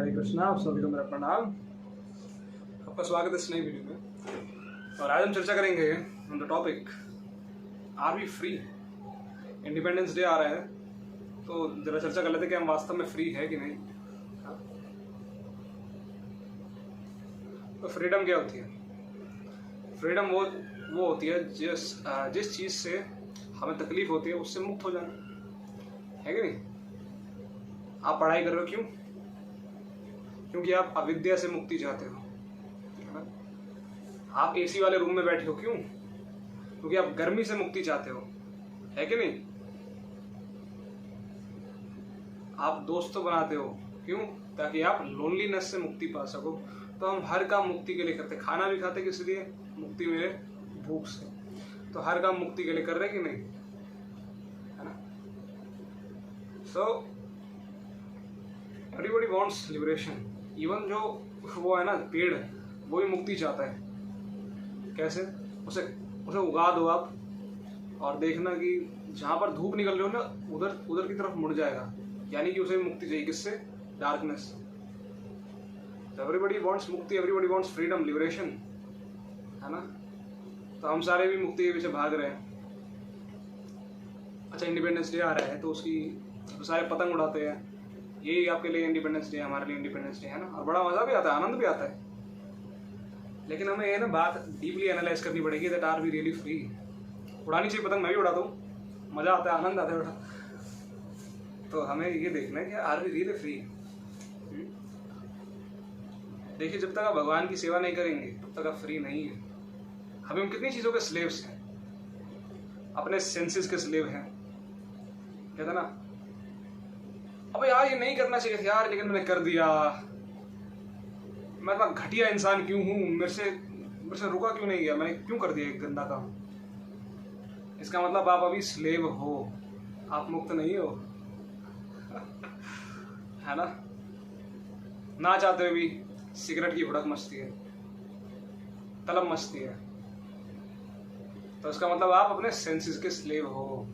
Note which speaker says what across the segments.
Speaker 1: हरे कृष्णा, आप सभी को मेरा प्रणाम। आपका स्वागत है इस नई वीडियो में। और आज हम चर्चा करेंगे on the topic are we free. Independence day आ रहा है तो जरा चर्चा कर लेते हैं कि हम वास्तव में फ्री है कि नहीं। तो फ्रीडम क्या होती है? फ्रीडम वो होती है जिस चीज़ से हमें तकलीफ होती है उससे मुक्त हो जाना, है कि नहीं। आप पढ़ाई कर रहे हो क्यों? क्योंकि आप अविद्या से मुक्ति चाहते हो, है ना। आप एसी वाले रूम में बैठे हो क्यों? क्योंकि आप गर्मी से मुक्ति चाहते हो, है कि नहीं। आप दोस्त तो बनाते हो क्यों? ताकि आप लोनलीनेस से मुक्ति पा सको। तो हम हर काम मुक्ति के लिए करते। खाना भी खाते किस लिए? मुक्ति मिले भूख से। तो हर काम मुक्ति के लिए कर रहे कि नहीं, है ना। So everybody wants liberation. Even जो वो है ना पेड़, वो भी मुक्ति चाहता है। कैसे? उसे उगा दो आप और देखना कि जहाँ पर धूप निकल रही हो ना उधर की तरफ मुड़ जाएगा। यानी कि उसे मुक्ति चाहिए किससे? डार्कनेस। एवरीबॉडी वांट्स मुक्ति, एवरीबॉडी वांट्स फ्रीडम, लिबरेशन, है ना। तो हम सारे भी मुक्ति के पीछे भाग रहे हैं। अच्छा, इंडिपेंडेंस डे आ रहा है तो उसकी तो सारे पतंग उड़ाते हैं। यही आपके लिए इंडिपेंडेंस डे है, हमारे लिए इंडिपेंडेंस डे है ना। और बड़ा मजा भी आता है, आनंद भी आता है। लेकिन हमें ये ना बात डीपली एनालाइज करनी पड़ेगी that are we really free. उड़ानी चाहिए पतंग, मैं भी उड़ाता हूँ, मजा आता है, आनंद आता है बड़ा। तो हमें ये देखना है कि आर वी रियली फ्री। देखिए, जब तक आप भगवान की सेवा नहीं करेंगे तब तक आप फ्री नहीं है। हम कितनी चीजों के स्लेव्स हैं, अपने सेंसेस के स्लेव हैं। कहते ना, अबे यार ये नहीं करना चाहिए था यार, लेकिन मैंने कर दिया। मैं इतना घटिया इंसान क्यों हूं? मेरे से रुका क्यों नहीं गया? मैंने क्यों कर दिया एक गंदा काम? इसका मतलब आप अभी स्लेव हो, आप मुक्त नहीं हो, है ना चाहते हुए भी सिगरेट की भुड़क मचती है, तलब मचती है। तो इसका मतलब आप अपने सेंसेस के स्लेव हो।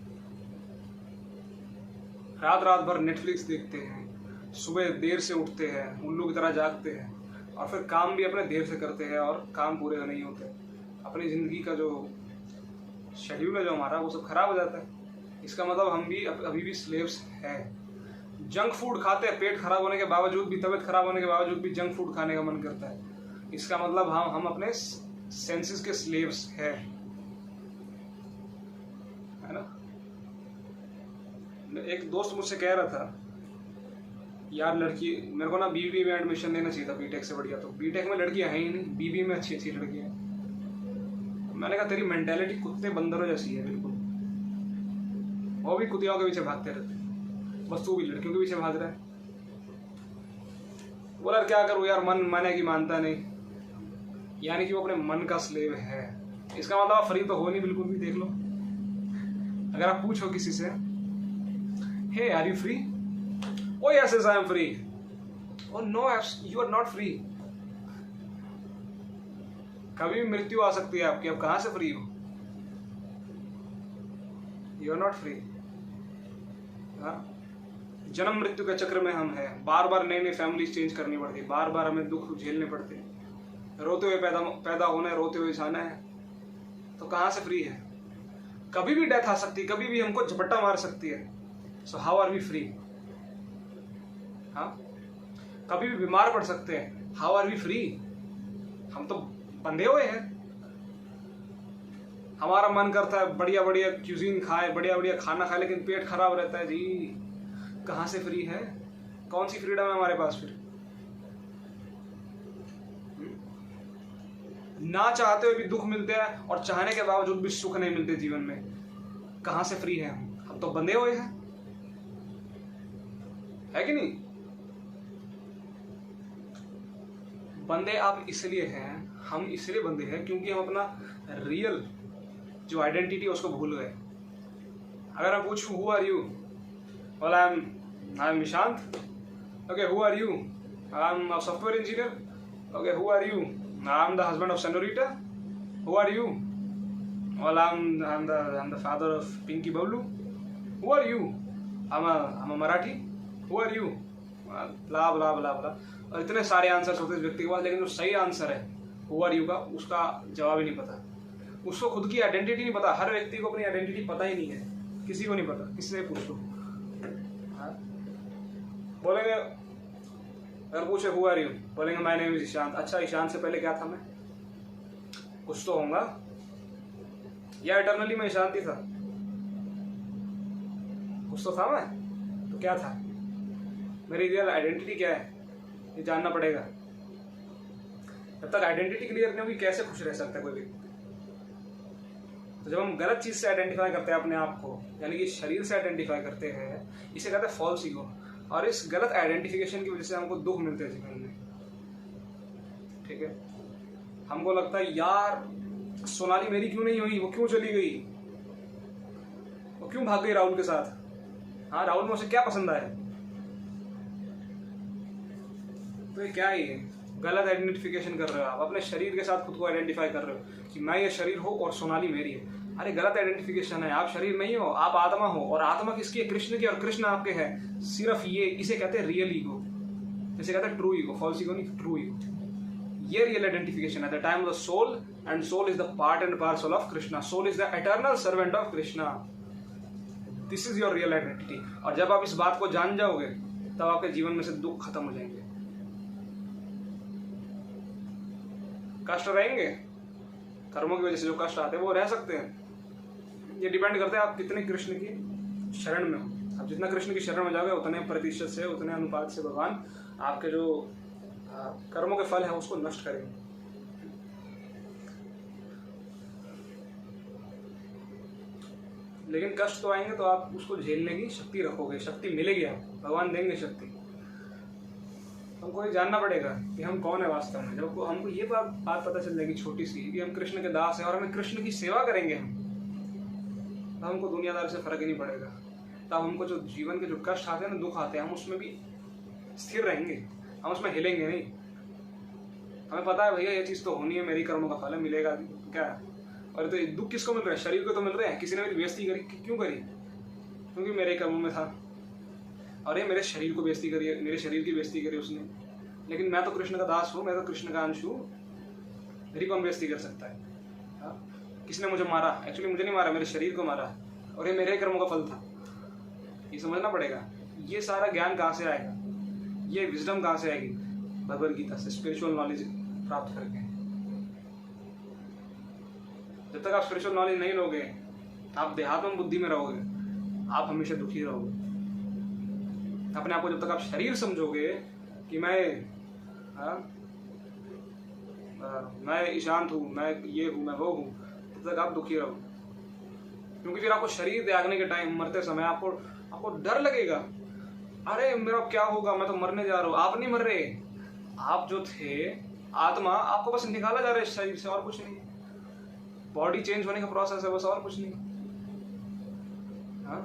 Speaker 1: रात भर नेटफ्लिक्स देखते हैं, सुबह देर से उठते हैं, उल्लू की तरह जागते हैं, और फिर काम भी अपने देर से करते हैं और काम पूरे नहीं होते। अपनी ज़िंदगी का जो शेड्यूल है जो हमारा, वो सब खराब हो जाता है। इसका मतलब हम भी अभी भी स्लेव्स हैं। जंक फूड खाते हैं, पेट खराब होने के बावजूद भी, तबीयत खराब होने के बावजूद भी जंक फूड खाने का मन करता है। इसका मतलब हम अपने सेंसेस के स्लेव्स हैं, है ना। एक दोस्त मुझसे कह रहा था, यार लड़की मेरे को ना बीबी में एडमिशन लेना चाहिए था, बीटेक से बढ़िया। तो बीटेक में लड़कियां हैं ही नहीं, बीबी में अच्छी लड़कियां हैं। मैंने कहा तेरी मेंटेलिटी कुत्ते बंदरों जैसी है बिल्कुल। वो भी कुतियों के पीछे भागते रहते हैं, बस तू भी लड़कियों के पीछे भाग रहा है। बोला क्या करूँ यार, मन है कि मानता नहीं। यानी कि वो अपने मन का स्लेव है। इसका मतलब आप फ्री तो हो नहीं बिल्कुल भी। देख लो, अगर आप पूछो किसी से, hey are you free? Oh yes, I am free. Oh no, you are not free. कभी भी मृत्यु आ सकती है आपकी, आप कहाँ से फ्री हो? You are not free. हाँ, जन्म मृत्यु के चक्र में हम हैं। बार बार नई फैमिली चेंज करनी पड़ती है, बार बार हमें दुख झेलने पड़ते हैं। रोते हुए पैदा होना है, रोते हुए जाना है। तो कहाँ से फ्री है? कभी भी डेथ आ सकती है, कभी भी हमको झपट्टा मार सकती है। So how are we free? हाँ, कभी भी बीमार पड़ सकते हैं। How are we free? हम तो बंधे हुए हैं। हमारा मन करता है बढ़िया बढ़िया क्यूजीन खाए, बढ़िया बढ़िया खाना खाए, लेकिन पेट खराब रहता है जी। कहाँ से फ्री है? कौन सी फ्रीडम है हमारे पास फिर? ना चाहते हुए भी दुख मिलते हैं और चाहने के बावजूद भी सुख नहीं मिलते जीवन में। कहाँ से फ्री है हम तो बंधे हुए हैं, है कि नहीं। बंदे आप इसलिए हैं, हम इसलिए बंदे हैं क्योंकि हम अपना रियल जो आइडेंटिटी है उसको भूल गए। अगर मैं पूछूं who are you? Well I am Nishant. Okay, who are you? I am a software engineer. Okay, who are you? I am the husband of senorita. Who are you? Well I am the father of Pinky Bablu. Who are you? I am a Marathi. Who are you? Blah blah blah blah, और इतने सारे answers होते हैं इस व्यक्ति के पास, लेकिन जो सही आंसर है हु आर यू का, उसका जवाब ही नहीं पता। उसको खुद की आइडेंटिटी नहीं पता। हर व्यक्ति को अपनी आइडेंटिटी पता ही नहीं है, किसी को नहीं पता, किससे पूछ लो। बोलेंगे, अगर पूछे हु आर यू, बोलेंगे माय नेम इज ईशांत। अच्छा, ईशांत से पहले क्या था मैं? कुछ तो होगा, या इटरनली मैं ईशांत ही था? कुछ तो था मैं, तो क्या था? मेरी रियल आइडेंटिटी क्या है, ये जानना पड़ेगा। जब तक आइडेंटिटी क्लियर नहीं होगी कैसे खुश रह सकता है कोई व्यक्ति? तो जब हम गलत चीज से आइडेंटिफाई करते हैं अपने आप को, यानी कि शरीर से आइडेंटिफाई करते हैं, इसे कहते हैं फॉल्स ईगो। और इस गलत आइडेंटिफिकेशन की वजह से हमको दुख मिलते हैं जीवन में। ठीक है, हमको लगता है यार सोनाली मेरी क्यों नहीं हुई, वो क्यों चली गई, वो क्यों भाग गई राहुल के साथ। हाँ, राहुल में उसे क्या पसंद आया? तो ये क्या है? गलत आइडेंटिफिकेशन कर रहे हो आप, अपने शरीर के साथ खुद को आइडेंटिफाई कर रहे हो कि मैं ये शरीर हूँ और सोनाली मेरी है। अरे गलत आइडेंटिफिकेशन है, आप शरीर नहीं हो, आप आत्मा हो, और आत्मा किसकी है? कृष्ण की, और कृष्ण आपके है। सिर्फ ये, इसे कहते हैं रियल ईगो, इसे कहते हैं ट्रू ईगो। फॉल्स ईगो नहीं, ट्रू ईगो। ये रियल आइडेंटिफिकेशन है। The time of the soul, and soul is the part and parcel of Krishna. Soul is the eternal servant of Krishna. This is your real identity. और जब आप इस बात को जान जाओगे तब आपके जीवन में से दुख खत्म हो जाएंगे, कष्ट रहेंगे। कर्मों की वजह से जो कष्ट आते हैं वो रह सकते हैं। ये डिपेंड करता है आप कितने कृष्ण की शरण में हो। आप जितना कृष्ण की शरण में जाओगे उतने प्रतिशत से, उतने अनुपात से भगवान आपके जो कर्मों के फल है उसको नष्ट करेंगे। लेकिन कष्ट तो आएंगे तो आप उसको झेलने की शक्ति रखोगे, शक्ति मिलेगी आपको, भगवान देंगे शक्ति। हमको ये जानना पड़ेगा कि हम कौन है वास्तव में। जब हमको ये बात पता चल जाएगी छोटी सी, कि हम कृष्ण के दास हैं और हमें कृष्ण की सेवा करेंगे हम, तब हमको दुनियादार से फर्क ही नहीं पड़ेगा। तब हमको जो जीवन के जो कष्ट आते हैं ना, दुख आते हैं, हम उसमें भी स्थिर रहेंगे, हम उसमें हिलेंगे नहीं। हमें पता है भैया ये चीज़ तो होनी है, मेरी कर्मों का फल है, मिलेगा क्या। और तो दुख किसको मिल रहा है? शरीर को तो मिल रहे हैं। किसी ने मेरी बेइज्जती करी, क्यों करी? क्योंकि मेरे कर्मों में था। अरे मेरे शरीर को बेइज्जती करी, मेरे शरीर की बेइज्जती करी उसने, लेकिन मैं तो कृष्ण का दास हूँ, मैं तो कृष्ण का अंश हूँ, मेरी कौन बेइज्जती कर सकता है? किसने मुझे मारा? एक्चुअली मुझे नहीं मारा, मेरे शरीर को मारा, और ये मेरे कर्मों का फल था। ये समझना पड़ेगा। ये सारा ज्ञान कहाँ से आएगा? ये विजडम कहाँ से आएगी? भगवद गीता से, स्पिरिचुअल नॉलेज प्राप्त करके। जब तक आप स्पिरिचुअल नॉलेज नहीं लोगे, आप देहात्म बुद्धि में रहोगे, आप हमेशा दुखी रहोगे। अपने आप को जब तक आप शरीर समझोगे कि मैं ईशांत हूँ, मैं ये हूँ, मैं वो हूँ, तब तक आप दुखी रहोगे। क्योंकि फिर आपको शरीर त्यागने के टाइम, मरते समय आपको डर लगेगा। अरे मेरा क्या होगा, मैं तो मरने जा रहा हूँ। आप नहीं मर रहे, आप जो थे आत्मा, आपको बस निकाला जा रहा है इस शरीर से, और कुछ नहीं। बॉडी चेंज होने का प्रोसेस है बस, और कुछ नहीं। हाँ,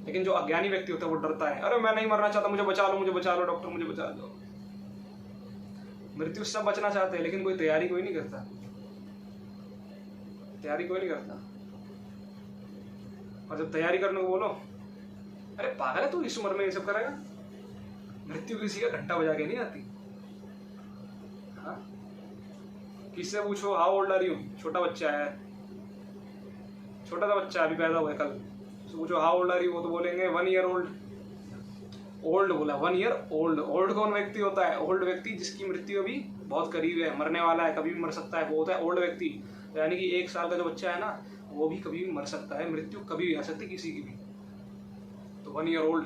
Speaker 1: लेकिन जो अज्ञानी व्यक्ति होता है वो डरता है। अरे मैं नहीं मरना चाहता, मुझे बचा लो, मुझे बचा लो डॉक्टर, मुझे बचा लो। मृत्यु से सब बचना चाहते हैं, लेकिन कोई तैयारी कोई नहीं करता, तैयारी कोई नहीं करता। और जब तैयारी करने को बोलो, अरे पागल है तू, इस उम्र में ये सब करेगा? मृत्यु किसी का घंटा बजा के नहीं आती। हाँ, किससे पूछो हाउ ओल्ड आर यू, छोटा बच्चा है, छोटा सा बच्चा अभी पैदा हुआ है कल, पूछो हाउ ओल्ड आर यू, वो तो बोलेंगे 1 ईयर ओल्ड। ओल्ड बोला, 1 ईयर ओल्ड। ओल्ड कौन व्यक्ति होता है? ओल्ड व्यक्ति जिसकी मृत्यु अभी बहुत करीब है, मरने वाला है, कभी भी मर सकता है, वो होता है ओल्ड व्यक्ति। यानी कि 1 साल का जो बच्चा है ना, वो भी कभी भी मर सकता है, मृत्यु कभी भी आ सकती है किसी की भी। तो 1 year old,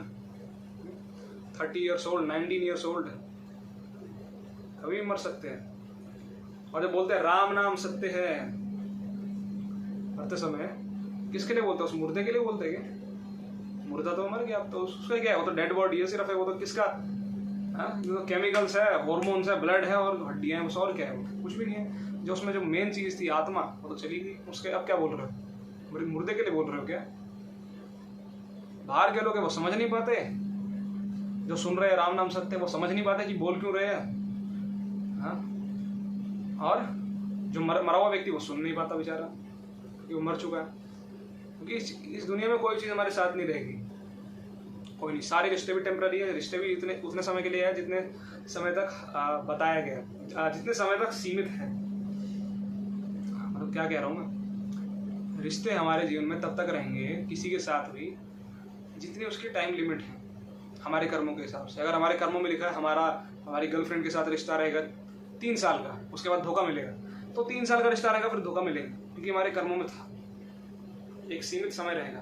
Speaker 1: 30 years old, 19 years old, कभी भी मर सकते हैं। और जब बोलते हैं राम नाम सत्य है, मरते समय किसके लिए बोलते हैं? उस मुर्दे के लिए बोलते हैं क्या? मुर्दा तो मर गया, अब तो उसका क्या है? वो तो डेड बॉडी है सिर्फ है, वो तो किसका? जो केमिकल्स है, हार्मोन्स है, ब्लड है और हड्डियां हैं, बस। और क्या है? वो कुछ भी नहीं है। जो उसमें जो मेन चीज थी आत्मा, वो तो चली गई। उसके अब क्या बोल रहे हो? मुर्दे के लिए बोल रहे हो क्या? बाहर के लोग है वो समझ नहीं पाते, जो सुन रहे हैं राम नाम सत्य वो समझ नहीं पाते कि बोल क्यों रहे हैं। और जो मरा हुआ व्यक्ति वो सुन नहीं पाता बेचारा, क्योंकि वो मर चुका है। क्योंकि इस दुनिया में कोई चीज़ हमारे साथ नहीं रहेगी। कोई नहीं, सारे रिश्ते भी टेम्पररी है, रिश्ते भी उतने समय के लिए है जितने समय तक बताया गया, जितने समय तक सीमित है। मतलब क्या कह रहा हूँ मैं, रिश्ते हमारे जीवन में तब तक रहेंगे किसी के साथ भी जितनी उसकी टाइम लिमिट है हमारे कर्मों के हिसाब से। अगर हमारे कर्मों में लिखा है हमारी गर्लफ्रेंड के साथ रिश्ता रहेगा 3 साल का, उसके बाद धोखा मिलेगा, तो 3 साल का रिश्ता रहेगा, फिर धोखा मिलेगा, क्योंकि हमारे कर्मों में था। एक सीमित समय रहेगा,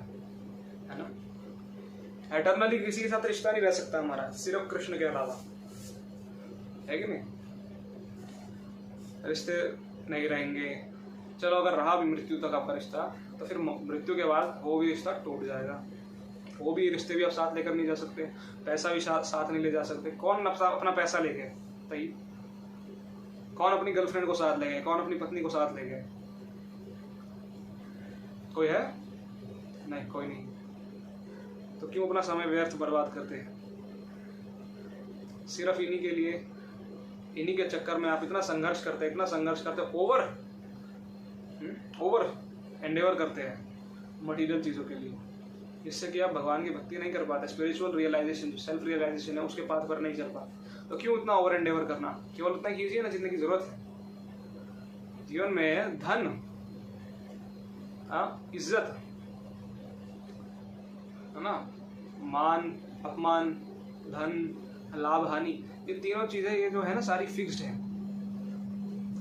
Speaker 1: है ना। एटर्नली किसी के साथ रिश्ता नहीं रह सकता हमारा, सिर्फ कृष्ण के अलावा, है कि नहीं। रिश्ते नहीं रहेंगे। चलो अगर रहा भी मृत्यु तक आपका रिश्ता, तो फिर मृत्यु के बाद वो भी रिश्ता टूट जाएगा। वो भी रिश्ते भी आप साथ लेकर नहीं जा सकते, पैसा भी साथ नहीं ले जा सकते। कौन अपना पैसा ले गए भाई, कौन अपनी गर्लफ्रेंड को साथ ले गए, कौन अपनी पत्नी को साथ ले गए? कोई है? नहीं, कोई नहीं। तो क्यों अपना समय व्यर्थ बर्बाद करते हैं? सिर्फ इन्हीं के लिए, इन्हीं के चक्कर में आप इतना संघर्ष करते हैं, इतना संघर्ष करते हैं, ओवर एंडेवर करते हैं मटेरियल चीज़ों के लिए, जिससे कि आप भगवान की भक्ति नहीं कर पाते। स्पिरिचुअल रियलाइजेशन, जो सेल्फ रियलाइजेशन है, उसके पाथ पर नहीं चल पाते। तो क्यों इतना ओवर एंडेवर करना? केवल उतना कीजिए ना जितने की जरूरत है। जीवन में धन, इज्जत, है ना, मान, अपमान, धन, लाभ, हानि, ये तीनों चीजें, ये जो है ना, सारी फिक्स्ड है।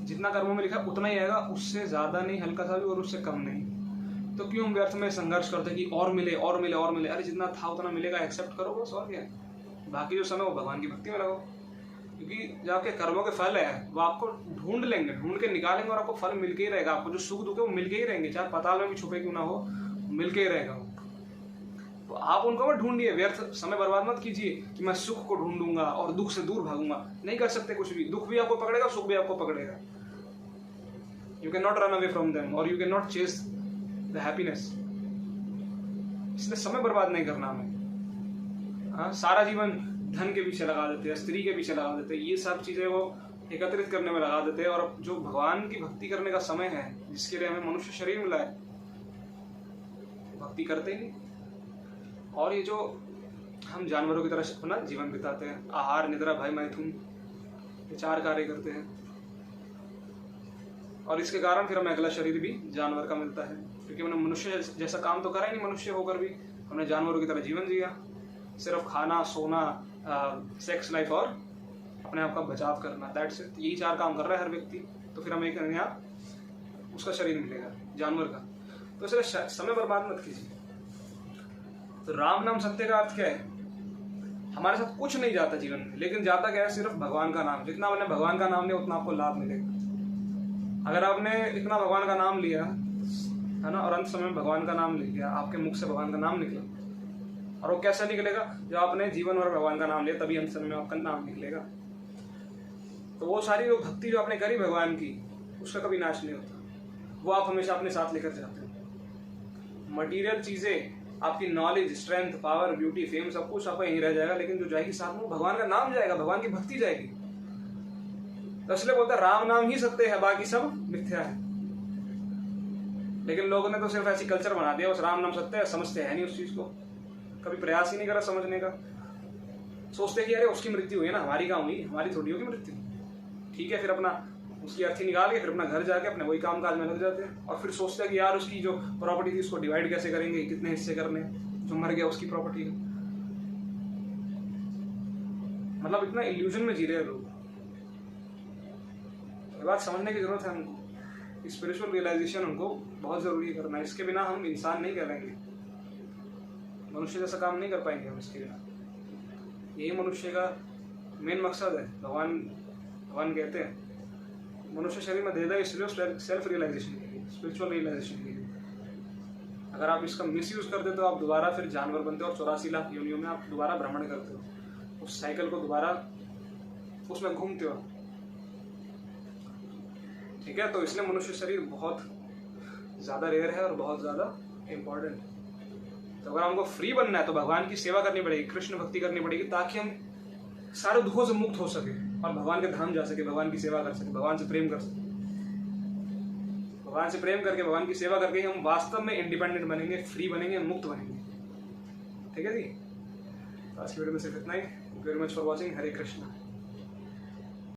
Speaker 1: जितना कर्मों में लिखा उतना ही आएगा, उससे ज्यादा नहीं, हल्का सा भी, और उससे कम नहीं। तो क्यों हम व्यर्थ में संघर्ष करते हैं कि और मिले और मिले और मिले? अरे जितना था उतना मिलेगा, एक्सेप्ट करो बस, और क्या। बाकी जो समय वो भगवान की भक्ति में लगाओ, क्योंकि जो आपके कर्मों के फल है वो आपको ढूंढ लेंगे, ढूंढ के निकालेंगे, और आपको फल मिल के ही रहेगा। आपको जो सुख दुख है वो मिल के ही रहेंगे, चाहे पाताल में भी छुपे क्यों ना हो, मिल के ही रहेगा। तो आप उनको मत ढूंढिए, व्यर्थ समय बर्बाद मत कीजिए कि मैं सुख को ढूंढूंगा और दुख से दूर भागूंगा। नहीं कर सकते कुछ भी, दुख भी आपको पकड़ेगा, सुख भी आपको पकड़ेगा। You can not run away from them, और you can not chase the happiness. इसलिए समय बर्बाद नहीं करना हमें। सारा जीवन धन के पीछे लगा देते हैं, स्त्री के पीछे लगा देते हैं, ये सब चीजें वो एकत्रित करने में लगा देते हैं। और जो भगवान की भक्ति करने का समय है, जिसके लिए हमें मनुष्य शरीर मिला है, भक्ति करते ही नहीं। और ये जो हम जानवरों की तरह अपना जीवन बिताते हैं, आहार, निद्रा, भय, मैथुन, ये 4 कार्य करते हैं, और इसके कारण फिर हमें अगला शरीर भी जानवर का मिलता है, क्योंकि हमने मनुष्य जैसा काम तो करा ही नहीं। मनुष्य होकर भी हमने जानवरों की तरह जीवन जिया, सिर्फ खाना, सोना, सेक्स लाइफ और अपने आप का बचाव करना, दैट्स इट। यही 4 काम कर रहा है हर व्यक्ति। तो फिर हमें एक नया उसका शरीर मिलेगा, जानवर का। तो इसलिए समय बर्बाद मत कीजिए। तो राम नाम सत्य का अर्थ क्या है? हमारे साथ कुछ नहीं जाता जीवन में, लेकिन जाता क्या है? सिर्फ भगवान का नाम। जितना आपने भगवान का नाम लिया उतना आपको लाभ मिलेगा। अगर आपने इतना भगवान का नाम लिया, है ना, और अंत समय में भगवान का नाम ले लिया, आपके मुख से भगवान का नाम निकला, और वो कैसे निकलेगा? जब आपने जीवन भर भगवान का नाम लिया, तभी अंत समय में आपका नाम निकलेगा। तो वो सारी जो भक्ति जो आपने करी भगवान की, उसका कभी नाश नहीं होता। वो आप हमेशा अपने साथ लेकर जाते हो। मटीरियल चीजें, आपकी knowledge, strength, power, beauty, fame, सब कुछ आपका यहीं रह जाएगा, लेकिन जो जाएगी साथ में भगवान का नाम जाएगा, भगवान की भक्ति जाएगी। तो इसलिए बोलता है राम नाम ही सत्य है, बाकी सब मिथ्या है। लेकिन लोगों ने तो सिर्फ ऐसी कल्चर बना दिया, बस राम नाम सत्य है, समझते हैं नहीं उस चीज को, कभी प्रयास ही नहीं करा समझने का। सोचते कि अरे उसकी मृत्यु हुई है ना, हमारी कहाँ हुई, हमारी थोड़ी होगी मृत्यु। ठीक है, फिर अपना उसकी अर्थी निकाल के फिर अपना घर जाके अपने वही काम काज में लग जाते हैं, और फिर सोचते हैं कि यार उसकी जो प्रॉपर्टी थी उसको डिवाइड कैसे करेंगे, कितने हिस्से करने, जो मर गया उसकी प्रॉपर्टी है। मतलब इतना इल्यूजन में जी रहे हैं लोग। ये बात समझने की जरूरत है हमको। स्पिरिचुअल रियलाइजेशन हमको बहुत जरूरी करना है। इसके बिना हम इंसान नहीं करेंगे, मनुष्य जैसा काम नहीं कर पाएंगे हम इसके बिना। यही मनुष्य का मेन मकसद है। भगवान कहते हैं मनुष्य शरीर में दे दे इसलिए सेल्फ रियलाइजेशन के लिए, स्पिरिचुअल रियलाइजेशन के लिए। अगर आप इसका मिसयूज कर देते हो, आप दोबारा फिर जानवर बनते हो, और 84 लाख योनियों में आप दोबारा भ्रमण करते हो, उस साइकिल को दोबारा उसमें घूमते हो। ठीक है, तो इसलिए मनुष्य शरीर बहुत ज्यादा रेयर है और बहुत ज्यादा इम्पोर्टेंट। तो अगर हमको फ्री बनना है तो भगवान की सेवा करनी पड़ेगी, कृष्ण भक्ति करनी पड़ेगी, ताकि हम सारे दुखों से मुक्त हो सके और भगवान के धाम जा सके, भगवान की सेवा कर सके, भगवान से प्रेम कर सके। भगवान से प्रेम करके, भगवान की सेवा करके हम वास्तव में इंडिपेंडेंट बनेंगे, फ्री बनेंगे, मुक्त बनेंगे। ठीक है जी। आज की वीडियो में सिर्फ इतना ही। Very much for watching. Hare Krishna.